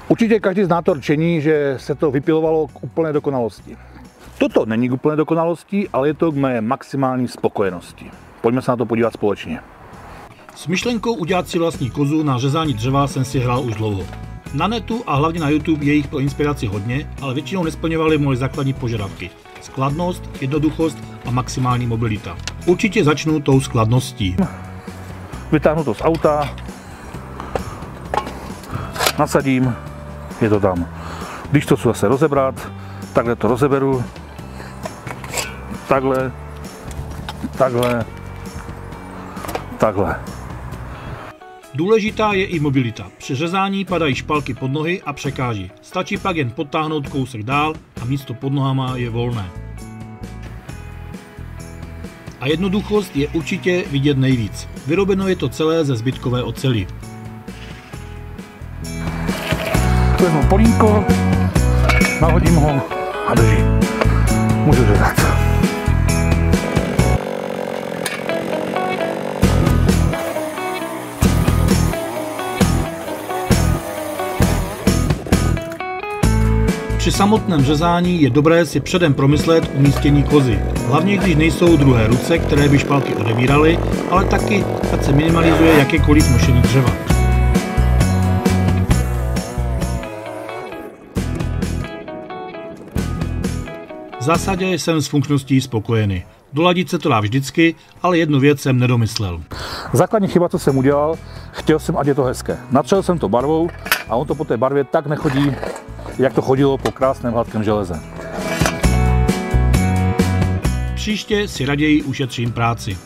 Určitě každý zná to rčení, že se to vypilovalo k úplné dokonalosti. Toto není k úplné dokonalosti, ale je to k mé maximální spokojenosti. Pojďme se na to podívat společně. S myšlenkou udělat si vlastní kozu na řezání dřeva jsem si hrál už dlouho. Na netu a hlavně na YouTube je jich pro inspiraci hodně, ale většinou nesplňovaly moje základní požadavky. Skladnost, jednoduchost a maximální mobilita. Určitě začnu tou skladností. Vytáhnu to z auta, nasadím, je to tam. Když to chci zase rozebrat, takhle to rozeberu, takhle, takhle, takhle. Důležitá je i mobilita. Při řezání padají špalky pod nohy a překáží. Stačí pak jen podtáhnout kousek dál a místo pod nohama je volné. A jednoduchost je určitě vidět nejvíc. Vyrobeno je to celé ze zbytkové oceli. Vezmu polínko, nahodím ho a drží. Můžu řezat. Při samotném řezání je dobré si předem promyslet umístění kozy. Hlavně když nejsou druhé ruce, které by špalky odevíraly, ale taky, ať se minimalizuje jakékoliv nošení dřeva. V zásadě jsem s funkčností spokojený. Doladit se to dá vždycky, ale jednu věc jsem nedomyslel. Základní chyba, co jsem udělal, chtěl jsem, ať je to hezké. Natřel jsem to barvou a on to po té barvě tak nechodí, jak to chodilo po krásném hladkém železe. Příště si raději ušetřím práci.